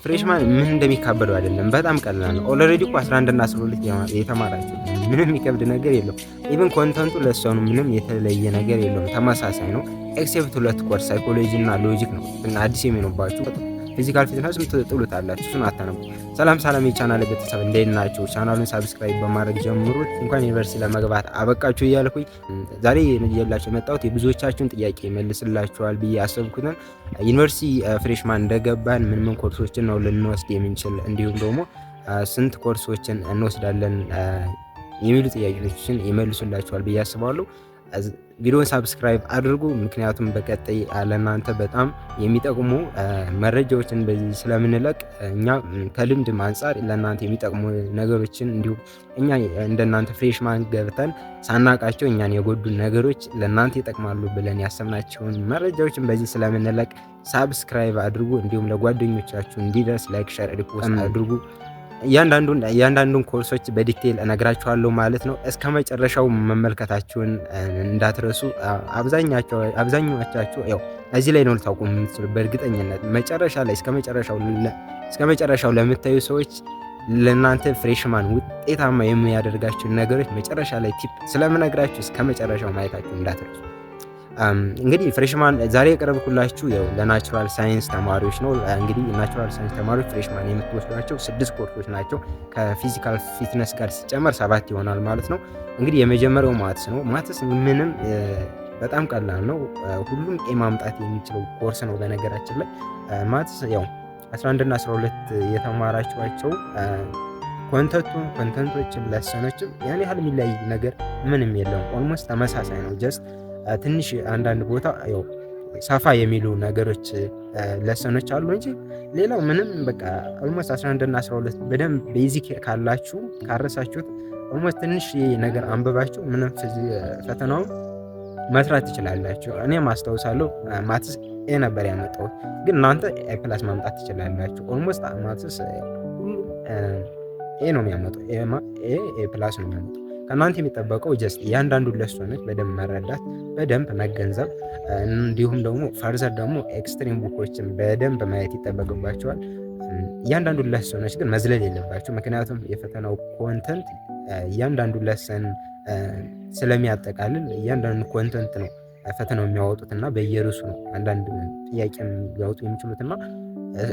ፍሬሽማን ምን እንደሚካበደው አይደለም፣ በጣም ቀላል ነው። ኦልሬዲ እኮ 11 እና 12 የተማራችሁ ምንም የሚከብድ ነገር የለውም። ኢቭን ኮንተንቱ ለሰው ምንም የተለየ ነገር የለውም፣ ተመሳሳይ ነው። ኤክሴፕት 2 ኮርስ ሳይኮሎጂ እና ሎጂክ ነው እና አዲስ የሚሆንባችሁ ፊዚካል ፊትነስ ትጥሉታላችሁ፣ እሱን አታነቡ። ሰላም የቻናል ቤተሰብ እንዴት ናችሁ? ቻናሉን ሳብስክራይብ በማድረግ ጀምሩት። እንኳን ዩኒቨርሲቲ ለመግባት አበቃችሁ እያልኩኝ ዛሬ ይዤላችሁ የመጣሁት የብዙዎቻችሁን ጥያቄ መልስላችኋል ብዬ አሰብኩትን ዩኒቨርሲቲ ፍሬሽማን እንደገባን ምን ኮርሶችን ነው ልንወስድ የምንችል እንዲሁም ደግሞ ስንት ኮርሶችን እንወስዳለን የሚሉ ጥያቄዎችን ይመልሱላችኋል ብዬ አስባለሁ። ቪዲዮን ሳብስክራይብ አድርጉ፣ ምክንያቱም በቀጣይ ለእናንተ በጣም የሚጠቅሙ መረጃዎችን በዚህ ስለምንለቅ እኛ ከልምድ አንጻር ለእናንተ የሚጠቅሙ ነገሮችን እንዲሁም እኛ እንደናንተ ፍሬሽማን ገብተን ሳናቃቸው እኛን የጎዱ ነገሮች ለእናንተ ይጠቅማሉ ብለን ያሰብናቸውን መረጃዎችን በዚህ ስለምንለቅ ሳብስክራይብ አድርጉ። እንዲሁም ለጓደኞቻችሁ እንዲደርስ ላይክ፣ ሼር፣ ሪፖስት አድርጉ። እያንዳንዱን ኮርሶች በዲቴል እነግራችኋለሁ ማለት ነው። እስከ መጨረሻው መመልከታችሁን እንዳትረሱ። አብዛኛዎቻችሁ ያው እዚህ ላይ ነው ልታውቁ የምትችሉ በእርግጠኝነት መጨረሻ ላይ እስከ መጨረሻው ለምታዩ ሰዎች ለእናንተ ፍሬሽማን ውጤታማ የሚያደርጋችሁን ነገሮች መጨረሻ ላይ ቲፕ ስለምነግራችሁ እስከ መጨረሻው ማየታችሁ እንዳትረሱ። እንግዲህ ፍሬሽማን ዛሬ የቀረብኩላችሁ ያው ለናቹራል ሳይንስ ተማሪዎች ነው። እንግዲህ ናቹራል ሳይንስ ተማሪዎች ፍሬሽማን የምትወስዷቸው 6 ኮርሶች ናቸው። ከፊዚካል ፊትነስ ጋር ሲጨመር 7 ይሆናል ማለት ነው። እንግዲህ የመጀመሪያው ማትስ ነው። ማትስ ምንም በጣም ቀላል ነው። ሁሉም ኤ ማምጣት የሚችለው ኮርስ ነው። በነገራችን ላይ ማትስ ያው 11 እና 12 የተማራችኋቸው ኮንተንቶችም ለሰኖችም ያን ያህል የሚለያይ ነገር ምንም የለውም። ኦልሞስት ተመሳሳይ ነው። ጀስት ትንሽ አንዳንድ ቦታ ያው ሰፋ የሚሉ ነገሮች ለሰኖች አሉ እንጂ ሌላው ምንም በቃ ኦልሞስት 11 እና 12 በደንብ ቤዚክ ካላችሁ ካረሳችሁት ኦልሞስት ትንሽ ነገር አንብባችሁ ምንም ፈተናውን መስራት ትችላላችሁ። እኔም አስታውሳለሁ ማትስ ኤ ነበር ያመጣሁት፣ ግን እናንተ ኤ ፕላስ ማምጣት ትችላላችሁ። ኦልሞስት ማትስ ሁሉ ኤ ነው የሚያመጣው፣ ኤ ፕላስ ነው የሚያመጣው። ከእናንተ የሚጠበቀው ጀስት እያንዳንዱን ለሰኖች በደንብ መረዳት፣ በደንብ መገንዘብ እንዲሁም ደግሞ ፈርዘር ደግሞ ኤክስትሪም ቡኮችን በደንብ ማየት ይጠበቅባቸዋል። እያንዳንዱን ለሰኖች ግን መዝለል የለባቸው፣ ምክንያቱም የፈተናው ኮንተንት እያንዳንዱ ለሰን ስለሚያጠቃልል እያንዳንዱ ኮንተንት ነው ፈተናው የሚያወጡትና በየርሱ ነው አንዳንድ ጥያቄ ሊያወጡ የሚችሉትና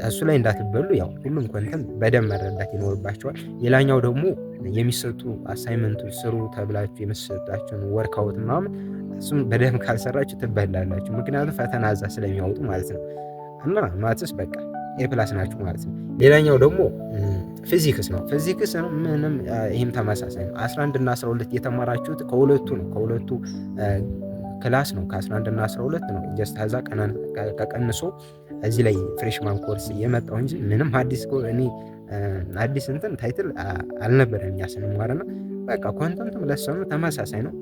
እሱ ላይ እንዳትበሉ ያው ሁሉም ኮንተንት በደንብ መረዳት ይኖርባቸዋል። ሌላኛው ደግሞ የሚሰጡ አሳይመንቶች ስሩ ተብላችሁ የሚሰጣችሁን ወርክአውት ምናምን እሱም በደንብ ካልሰራችሁ ትበላላችሁ፣ ምክንያቱም ፈተና እዛ ስለሚያወጡ ማለት ነው። እና ማትስ በቃ ኤ ፕላስ ናችሁ ማለት ነው። ሌላኛው ደግሞ ፊዚክስ ነው። ፊዚክስ ነው ምንም ይህም ተመሳሳይ ነው። 11 እና 12 የተማራችሁት ከሁለቱ ክላስ ነው። ከ11 እና 12 ነው። ጀስት ከዛ ቀንሶ እዚህ ላይ ፍሬሽማን ኮርስ የመጣው እንጂ ምንም አዲስ እንትን ታይትል አልነበረም እኛ ስንማርና በቃ ኮንተንቱም ለሰኑ ተመሳሳይ ነው።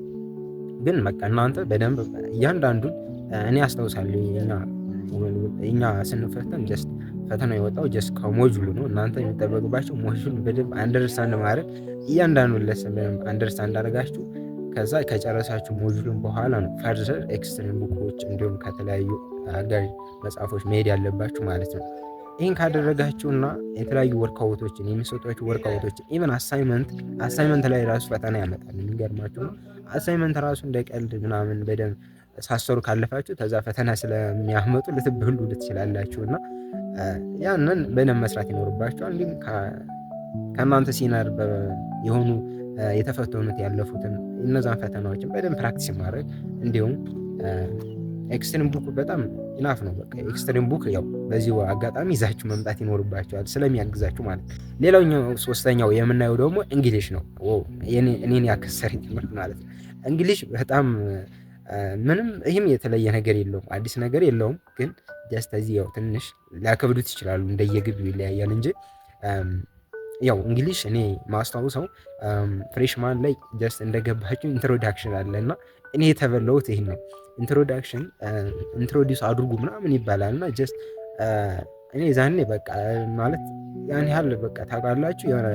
ግን በቃ እናንተ በደንብ እያንዳንዱን እኔ አስታውሳለሁ እኛ ስንፈተን ጀስት ፈተናው የወጣው ጀስት ከሞጁሉ ነው። እናንተ የሚጠበቅባቸው ሞጁሉ በደንብ አንደርስታንድ ማድረግ፣ እያንዳንዱን ለሰን በደንብ አንደርስታንድ አድርጋችሁ ከዛ ከጨረሳችሁ ሞጁሉን በኋላ ነው ፈርዘር ኤክስትሪም ቡኮች እንዲሁም ከተለያዩ አጋዥ መጽሐፎች መሄድ ያለባችሁ ማለት ነው። ይህን ካደረጋችሁና የተለያዩ ወርክአውቶችን የሚሰጧችሁ ወርክአውቶችን ኢቨን አሳይመንት ላይ ራሱ ፈተና ያመጣል። የሚገርማችሁ ነው። አሳይመንት ራሱ እንደ ቀልድ ምናምን በደንብ ሳሰሩ ካለፋችሁ ከዛ ፈተና ስለሚያመጡ ልትበሉ ትችላላችሁ እና ያንን በደንብ መስራት ይኖርባችኋል። እንዲሁም ከእናንተ ሲነር የሆኑ የተፈተኑት ያለፉትን እነዛን ፈተናዎችን በደንብ ፕራክቲስ ማድረግ እንዲሁም ኤክስትሪም ቡክ በጣም ኢናፍ ነው። በቃ ኤክስትሪም ቡክ ያው በዚህ አጋጣሚ ይዛችሁ መምጣት ይኖርባችኋል ስለሚያግዛችሁ ማለት ነው። ሌላኛው ሶስተኛው የምናየው ደግሞ እንግሊሽ ነው። እኔን ያከሰረኝ ትምህርት ማለት ነው። እንግሊሽ በጣም ምንም ይህም የተለየ ነገር የለውም፣ አዲስ ነገር የለውም። ግን ጀስት እዚህ ያው ትንሽ ሊያከብዱት ይችላሉ፣ እንደየግቢው ይለያያል እንጂ ያው እንግሊሽ እኔ ማስታውሰው ፍሬሽማን ላይ ጀስት እንደገባችሁ ኢንትሮዳክሽን አለና እኔ የተበላሁት ይሄን ነው። ኢንትሮዲውስ አድርጉ ምናምን ይባላልና ጀስት እኔ ዛኔ በቃ ማለት ያን ያህል በቃ ታውቃላችሁ የሆነ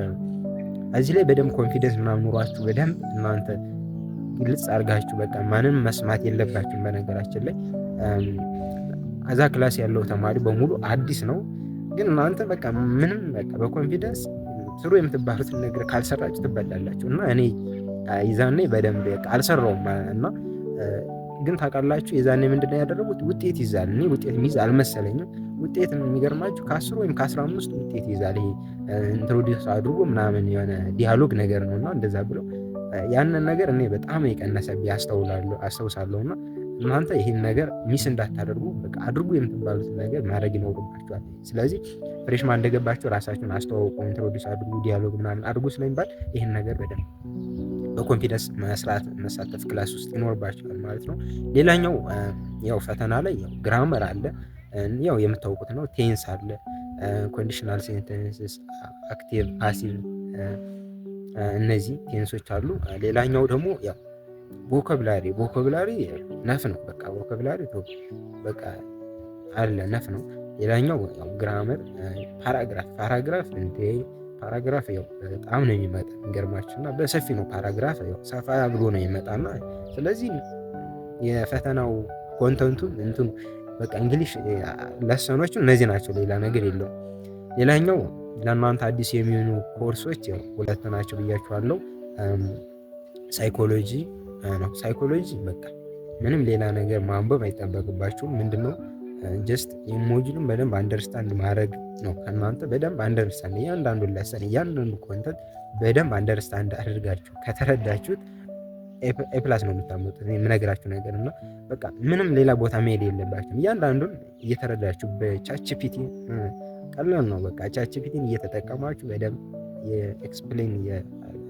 እዚህ ላይ በደንብ ኮንፊደንስ ምናምን ኑሯችሁ በደንብ እናንተ ግልጽ አድርጋችሁ በቃ ማንም መስማት የለባችሁም። በነገራችን ላይ ከዛ ክላስ ያለው ተማሪ በሙሉ አዲስ ነው። ግን እናንተ በቃ ምንም በቃ በኮንፊደንስ ስሩ የምትባሉትን ነገር ካልሰራችሁ ትበላላችሁ። እና እኔ ይዛኔ በደንብ በቃ አልሰራውም እና ግን ታውቃላችሁ የዛኔ ምንድነው ያደረጉት? ውጤት ይዛል። እኔ ውጤት የሚይዝ አልመሰለኝም። ውጤት የሚገርማችሁ ከ10 ወይም ከ15 ውጤት ይዛል። ይሄ ኢንትሮዲውስ አድርጎ ምናምን የሆነ ዲያሎግ ነገር ነው እና እንደዛ ብሎ ያንን ነገር እኔ በጣም የቀነሰብኝ አስታውሳለሁ። እና እናንተ ይህን ነገር ሚስ እንዳታደርጉ በቃ አድርጉ የምትባሉት ነገር ማድረግ ይኖርባችኋል። ስለዚህ ፍሬሽማን እንደገባችሁ ራሳችሁን አስተዋውቁ፣ ኢንትሮዲውስ አድርጉ፣ ዲያሎግ ምናምን አድርጉ ስለሚባል ይህን ነገር በደንብ በኮንፊደንስ መስራት መሳተፍ ክላስ ውስጥ ይኖርባችኋል ማለት ነው። ሌላኛው ያው ፈተና ላይ ያው ግራመር አለ፣ ያው የምታውቁት ነው። ቴንስ አለ፣ ኮንዲሽናል ሴንተንስስ፣ አክቲቭ፣ ፓሲቭ እነዚህ ቴንሶች አሉ። ሌላኛው ደግሞ ያው ቮካብላሪ ነፍ ነው። በቃ ቮካብላሪ በቃ አለ ነፍ ነው። ሌላኛው ያው ግራመር፣ ፓራግራፍ እንደ ፓራግራፍ ያው በጣም ነው የሚመጣ የሚገርማችሁ እና በሰፊ ነው ፓራግራፍ ያው ሰፋ ብሎ ነው የሚመጣና ስለዚህ የፈተናው ኮንተንቱን እንትኑ በቃ እንግሊሽ ለሰኖቹ እነዚህ ናቸው፣ ሌላ ነገር የለውም። ሌላኛው ለእናንተ አዲስ የሚሆኑ ኮርሶች ያው ሁለት ናቸው ብያችኋለሁ። ሳይኮሎጂ ነው። ሳይኮሎጂ በቃ ምንም ሌላ ነገር ማንበብ አይጠበቅባችሁም። ምንድነው ጀስት ኢሞጂኑን በደንብ አንደርስታንድ ማድረግ ነው ከእናንተ። በደንብ አንደርስታንድ እያንዳንዱን ለሰን እያንዳንዱ ኮንተንት በደንብ አንደርስታንድ አድርጋችሁ ከተረዳችሁት ኤፕላስ ነው የምታመጡት የምነግራችሁ ነገር እና በቃ ምንም ሌላ ቦታ መሄድ የለባችሁም። እያንዳንዱን እየተረዳችሁ በቻችፒቲ ቀላል ነው። በቃ ቻችፒቲን እየተጠቀማችሁ በደንብ የኤክስፕሌን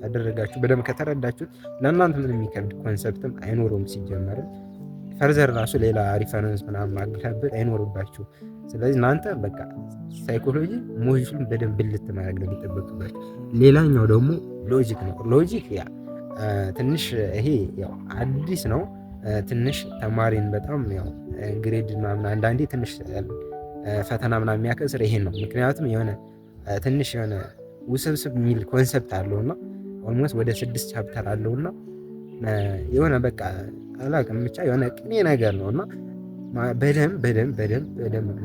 ያደረጋችሁ በደንብ ከተረዳችሁት ለእናንተ ምንም የሚከብድ ኮንሰፕትም አይኖረውም። ሲጀመርም ፈርዘር ራሱ ሌላ ሪፈረንስ ምናምን ማገላበጥ አይኖርባችሁ። ስለዚህ እናንተ በቃ ሳይኮሎጂ ሞጁሉን በደንብ ብልት ማድረግ ነው የሚጠበቅባችሁ። ሌላኛው ደግሞ ሎጂክ ነው። ሎጂክ ያ ትንሽ ይሄ ያው አዲስ ነው። ትንሽ ተማሪን በጣም ያው ግሬድ ምናምን አንዳንዴ ትንሽ ፈተና ምናምን የሚያከስር ይሄን ነው። ምክንያቱም የሆነ ትንሽ የሆነ ውስብስብ የሚል ኮንሰፕት አለውና ኦልሞስት ወደ 6 ቻፕተር አለውና የሆነ በቃ አላውቅም ብቻ የሆነ ቅኔ ነገር ነውና በደንብ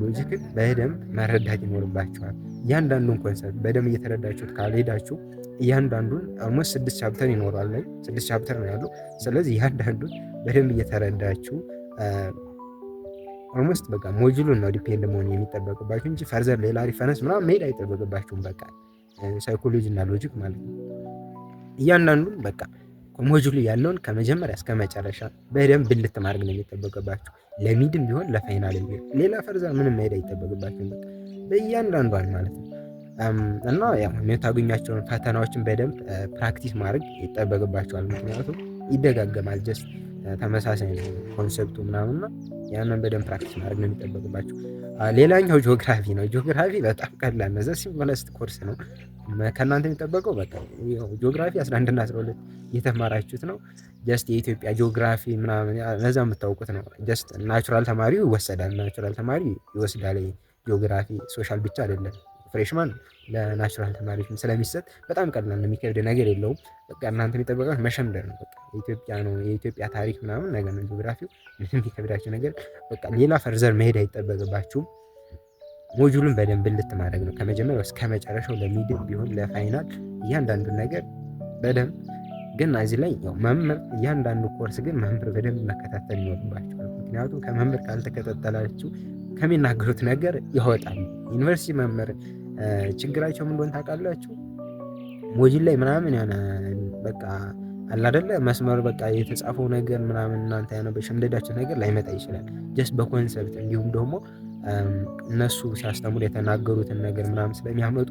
ሎጂክን በደንብ መረዳት ይኖርባችኋል። እያንዳንዱን ኮንሰፕት በደንብ እየተረዳችሁት ካልሄዳችሁ እያንዳንዱን ኦልሞስት 6 ቻፕተር ይኖራል ላይ 6 ቻፕተር ነው ያለው። ስለዚህ እያንዳንዱን በደንብ እየተረዳችሁ ኦልሞስት በቃ ሞጁሉን ነው ዲፔንድ መሆን የሚጠበቅባችሁ እንጂ ፈርዘር ሌላ ሪፈረንስ ምናምን መሄድ አይጠበቅባችሁም። በቃ ሳይኮሎጂ እና ሎጂክ ማለት ነው። እያንዳንዱን በቃ ሞጁሉ ያለውን ከመጀመሪያ እስከ መጨረሻ በደንብ ብልት ማድረግ ነው የሚጠበቅባችሁ። ለሚድም ቢሆን ለፋይናልም ቢሆን ሌላ ፈርዘር ምንም መሄድ አይጠበቅባችሁም። በቃ በእያንዳንዷን ማለት ነው እና ያው የምታገኟቸውን ፈተናዎችን በደንብ ፕራክቲስ ማድረግ ይጠበቅባችኋል። ምክንያቱም ይደጋገማል ጀስት ተመሳሳይ ነው ኮንሰፕቱ ምናምንና ያንን በደንብ ፕራክቲስ ማድረግ ነው የሚጠበቅባችሁ። ሌላኛው ጂኦግራፊ ነው። ጂኦግራፊ በጣም ቀላል ነው። ዘስ ሲምፕለስት ኮርስ ነው። ከእናንተ የሚጠበቀው በቃ ጂኦግራፊ 11 እና 12 እየተማራችሁት ነው። ጀስት የኢትዮጵያ ጂኦግራፊ ምናምን ለዛ የምታውቁት ነው። ጀስት ናቹራል ተማሪው ይወሰዳል። ናቹራል ተማሪ ይወስዳል ጂኦግራፊ። ሶሻል ብቻ አይደለም። ፍሬሽማን ለናቹራል ተማሪዎች ስለሚሰጥ በጣም ቀላል ነው። የሚከብድ ነገር የለውም። በቃ እናንተ የሚጠበቃችሁ መሸምደር ነው። በቃ ኢትዮጵያ ነው የኢትዮጵያ ታሪክ ምናምን ነገር ነው ጂኦግራፊው። ምንም የሚከብዳችሁ ነገር በቃ ሌላ ፈርዘር መሄድ አይጠበቅባችሁም። ሞጁሉን በደንብ ልት ማድረግ ነው ከመጀመሪያው እስከ መጨረሻው፣ ለሚድም ቢሆን ለፋይናል እያንዳንዱን ነገር በደንብ ግን እዚህ ላይ ያው መምህር እያንዳንዱ ኮርስ ግን መምህር በደንብ መከታተል ይኖርባችኋል። ምክንያቱም ከመምህር ካልተከታተላችሁ ከሚናገሩት ነገር ያወጣል። ዩኒቨርሲቲ መምህር ችግራቸው ምን እንደሆነ ታውቃላችሁ? ሞጁል ላይ ምናምን የሆነ በቃ አለ አይደለ መስመር በቃ የተጻፈው ነገር ምናምን እናንተ ያነበሽ እንደዳችሁ ነገር ላይመጣ ይችላል። ጀስት በኮንሰፕት እንዲሁም ደግሞ እነሱ ሲያስተምሩ የተናገሩትን ነገር ምናምን ስለሚያመጡ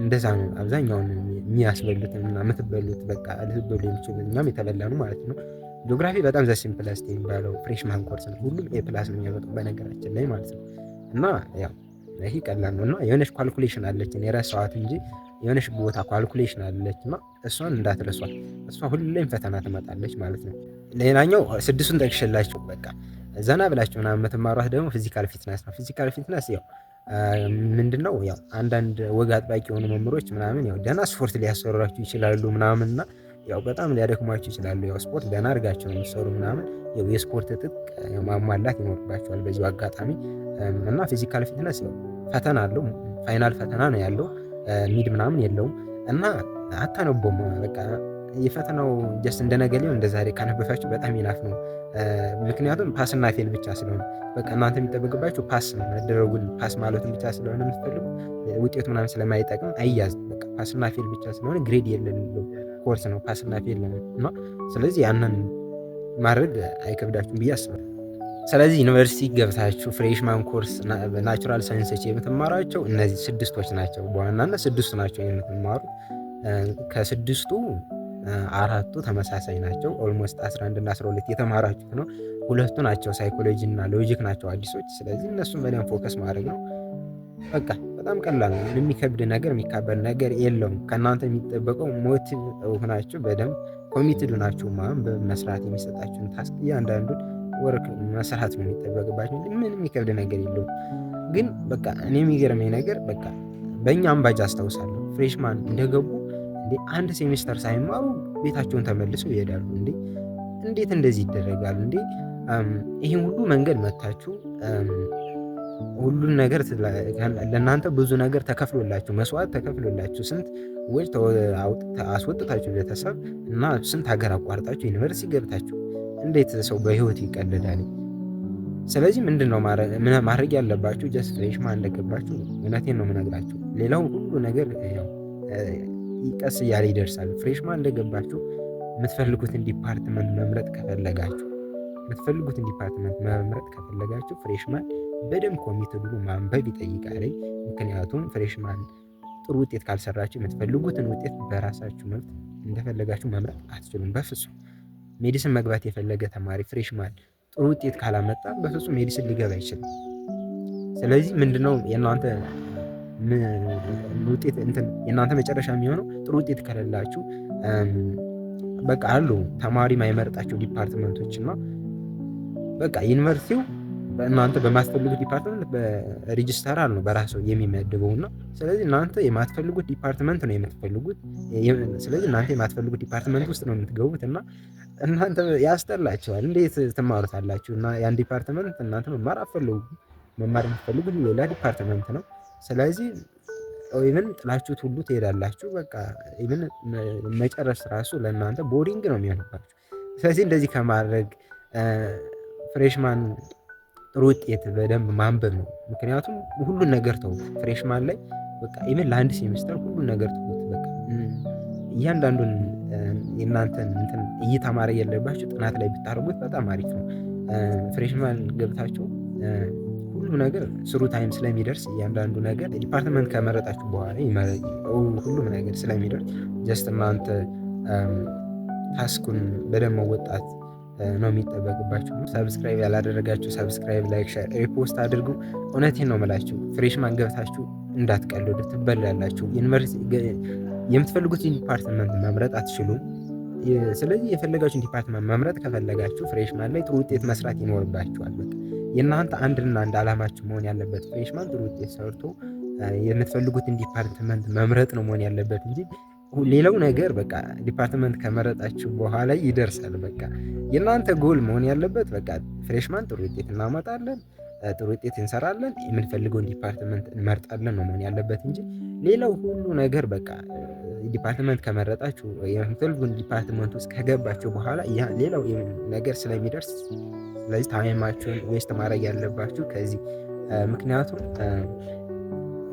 እንደዛ ነው አብዛኛውን የሚያስበሉት እና የምትበሉት በቃ ልትበሉ የሚችሉ እኛም የተበላኑ ማለት ነው። ጂኦግራፊ በጣም ዘ ሲምፕለስት የሚባለው ፍሬሽማን ኮርስ ነው። ሁሉም ኤ ፕላስ ነው የሚያመጡ በነገራችን ላይ ማለት ነው። እና ያው ይሄ ቀላል ነው እና የሆነች ካልኩሌሽን አለች የረሳኋት እንጂ የሆነች ቦታ ካልኩሌሽን አለች እና እሷን እንዳትረሷት። እሷ ሁሌም ፈተና ትመጣለች ማለት ነው። ሌላኛው 6ቱን ጠቅሼላችሁ በቃ ዘና ብላችሁ ምናምን የምትማሯት ደግሞ ፊዚካል ፊትነስ ነው። ፊዚካል ፊትነስ ያው ምንድነው ያው አንዳንድ ወግ አጥባቂ የሆኑ መምህሮች ምናምን ያው ደህና ስፖርት ሊያሰሯችሁ ይችላሉ ምናምን እና ያው በጣም ሊያደክሟችሁ ይችላሉ። ያው ስፖርት ደህና አድርጋችሁ ነው የምትሰሩ ምናምን ያው የስፖርት ትጥቅ ማሟላት ይኖርባችኋል በዚሁ አጋጣሚ እና ፊዚካል ፊትነስ ያው ፈተና አለው። ፋይናል ፈተና ነው ያለው፣ ሚድ ምናምን የለውም እና አታነቦም በቃ የፈተናው ጀስት እንደነገ ሊሆን እንደ ዛሬ ካነበባችሁ በጣም ይናፍ ነው። ምክንያቱም ፓስና ፌል ብቻ ስለሆነ በቃ እናንተ የሚጠበቅባችሁ ፓስ መደረጉን ፓስ ማለቱን ብቻ ስለሆነ የምትፈልጉ ውጤቱ ምናምን ስለማይጠቅም አይያዝም። በቃ ፓስና ፌል ብቻ ስለሆነ ግሬድ የሌለው ኮርስ ነው ፓስና ፌል እና ስለዚህ ያንን ማድረግ አይከብዳችሁም ብዬ አስባለሁ። ስለዚህ ዩኒቨርሲቲ ገብታችሁ ፍሬሽማን ኮርስ ናቹራል ሳይንሶች የምትማሯቸው እነዚህ ስድስቶች ናቸው። በዋናነት ስድስቱ ናቸው የምትማሩት። ከስድስቱ አራቱ ተመሳሳይ ናቸው። ኦልሞስት 11 እና 12 የተማራችሁት ነው። ሁለቱ ናቸው ሳይኮሎጂ እና ሎጂክ ናቸው አዲሶች። ስለዚህ እነሱን በደንብ ፎከስ ማድረግ ነው። በቃ በጣም ቀላል ነው። የሚከብድ ነገር የሚካበድ ነገር የለውም። ከእናንተ የሚጠበቀው ሞቲቭ ሆናችሁ በደንብ ኮሚትድ ሆናችሁ በመስራት የሚሰጣችሁን ታስክ እያንዳንዱን ወርክ መስራት ነው የሚጠበቅባችሁ። ምን የሚከብድ ነገር የለውም። ግን በቃ እኔ የሚገርመኝ ነገር በቃ በእኛም ባጅ አስታውሳለሁ ፍሬሽማን እንደገቡ እንዴ አንድ ሴሚስተር ሳይማሩ ቤታቸውን ተመልሰው ይሄዳሉ። እንዴት እንደዚህ ይደረጋል እንዴ? ይሄን ሁሉ መንገድ መታችሁ ሁሉን ነገር ለእናንተ ብዙ ነገር ተከፍሎላችሁ መስዋዕት ተከፍሎላችሁ ስንት ወጭ አስወጥታችሁ ቤተሰብ እና ስንት ሀገር አቋርጣችሁ ዩኒቨርሲቲ ገብታችሁ እንዴት ሰው በህይወት ይቀልዳል? ስለዚህ ምንድነው ማድረግ ያለባችሁ? ጀስት ፍሬሽማን እንደገባችሁ እውነቴን ነው የምነግራችሁ። ሌላው ሁሉ ነገር ያው ቀስ እያለ ይደርሳል። ፍሬሽማን እንደገባችሁ የምትፈልጉትን ዲፓርትመንት መምረጥ ከፈለጋችሁ ፍሬሽማን በደንብ ኮሚትድ ብሎ ማንበብ ይጠይቃል። ምክንያቱም ፍሬሽማን ጥሩ ውጤት ካልሰራችሁ የምትፈልጉትን ውጤት በራሳችሁ መብት እንደፈለጋችሁ መምረጥ አትችሉም በፍጹም። ሜዲሲን መግባት የፈለገ ተማሪ ፍሬሽማን ጥሩ ውጤት ካላመጣ በፍጹም ሜዲሲን ሊገባ አይችልም። ስለዚህ ምንድነው የእናንተ ውጤት የእናንተ መጨረሻ የሚሆነው ጥሩ ውጤት ከሌላችሁ በቃ አሉ ተማሪ ማይመርጣቸው ዲፓርትመንቶች እና በቃ ዩኒቨርሲቲው እናንተ በማትፈልጉት ዲፓርትመንት በሬጂስተራል ነው በራሱ የሚመድበውና ስለዚህ እናንተ የማትፈልጉት ዲፓርትመንት ነው የምትፈልጉት። ስለዚህ እናንተ የማትፈልጉት ዲፓርትመንት ውስጥ ነው የምትገቡት እና እናንተ ያስጠላችኋል። እንዴት ትማሩታላችሁ? እና ያን ዲፓርትመንት እናንተ መማር አትፈልጉም። መማር የምትፈልጉት ሌላ ዲፓርትመንት ነው። ስለዚህ ኢቭን ጥላችሁት ሁሉ ትሄዳላችሁ። በቃ ኢቭን መጨረስ ራሱ ለእናንተ ቦሪንግ ነው የሚሆንባችሁ። ስለዚህ እንደዚህ ከማድረግ ፍሬሽማን ጥሩ ውጤት በደንብ ማንበብ ነው። ምክንያቱም ሁሉን ነገር ተውት ፍሬሽማን ላይ በቃ ኢቭን ለአንድ ሴሚስተር ሁሉን ነገር ተውት። በቃ እያንዳንዱን የእናንተን እይታ ማድረግ ያለባችሁ ጥናት ላይ ብታደርጉት በጣም አሪፍ ነው። ፍሬሽማን ገብታችሁ ሁሉም ነገር ስሩ ታይም ስለሚደርስ እያንዳንዱ ነገር ዲፓርትመንት ከመረጣችሁ በኋላ ሁሉም ነገር ስለሚደርስ ጀስት እናንተ ታስኩን በደንብ መወጣት ነው የሚጠበቅባችሁ። ሰብስክራይብ ያላደረጋችሁ ሰብስክራይብ፣ ላይክ፣ ሼር፣ ሪፖስት አድርጉ። እውነቴን ነው የምላችሁ ፍሬሽማን ገብታችሁ እንዳትቀልዱ ትበላላችሁ። ዩኒቨርሲቲ የምትፈልጉትን ዲፓርትመንት መምረጥ አትችሉም። ስለዚህ የፈለጋችሁን ዲፓርትመንት መምረጥ ከፈለጋችሁ ፍሬሽማን ላይ ጥሩ ውጤት መስራት ይኖርባችኋል። በቃ የእናንተ አንድና አንድ አላማችሁ መሆን ያለበት ፍሬሽማን ጥሩ ውጤት ሰርቶ የምትፈልጉትን ዲፓርትመንት መምረጥ ነው መሆን ያለበት እንጂ ሌላው ነገር በቃ ዲፓርትመንት ከመረጣችሁ በኋላ ይደርሳል። በቃ የእናንተ ጎል መሆን ያለበት በቃ ፍሬሽማን ጥሩ ውጤት እናመጣለን፣ ጥሩ ውጤት እንሰራለን፣ የምንፈልገውን ዲፓርትመንት እንመርጣለን ነው መሆን ያለበት እንጂ ሌላው ሁሉ ነገር በቃ ዲፓርትመንት ከመረጣችሁ የምትፈልጉን ዲፓርትመንት ውስጥ ከገባችሁ በኋላ ሌላው ነገር ስለሚደርስ ስለዚህ ታይማችሁን ዌስት ማድረግ ያለባችሁ ከዚህ ምክንያቱም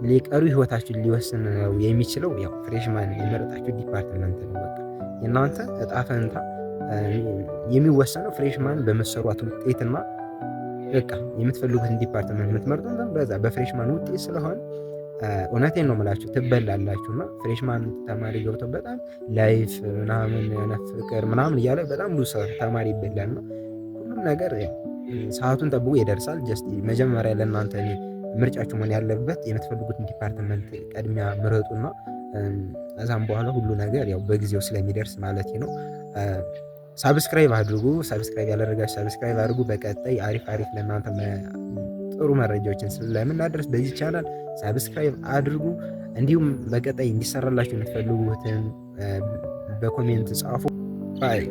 ሊቀሩ ህይወታችሁን ሊወስን ነው የሚችለው ያው ፍሬሽማን የመረጣችሁ ዲፓርትመንት ነው። በቃ የእናንተ እጣ ፈንታ የሚወሰነው ፍሬሽማን በመሰሯት ውጤትና በቃ የምትፈልጉትን ዲፓርትመንት የምትመርጡት በዛ በፍሬሽማን ውጤት ስለሆነ እውነቴን ነው የምላችሁ ትበላላችሁና ፍሬሽማን ተማሪ ገብቶ በጣም ላይፍ ምናምን የሆነ ፍቅር ምናምን እያለ በጣም ብዙ ተማሪ ይበላልና ሁሉም ነገር ሰዓቱን ጠብቆ ይደርሳል። ጀስት መጀመሪያ ለእናንተ ምርጫችሁ መሆን ያለበት የምትፈልጉትን ዲፓርትመንት ቀድሚያ ምረጡና እዛም በኋላ ሁሉ ነገር ያው በጊዜው ስለሚደርስ ማለት ነው። ሳብስክራይብ አድርጉ። ሳብስክራይብ ያላደረጋችሁ ሳብስክራይብ አድርጉ። በቀጣይ አሪፍ ለእናንተ ጥሩ መረጃዎችን ስለምናደርስ በዚህ ቻናል ሳብስክራይብ አድርጉ። እንዲሁም በቀጣይ እንዲሰራላችሁ የምትፈልጉትን በኮሜንት ጻፉ። ባይ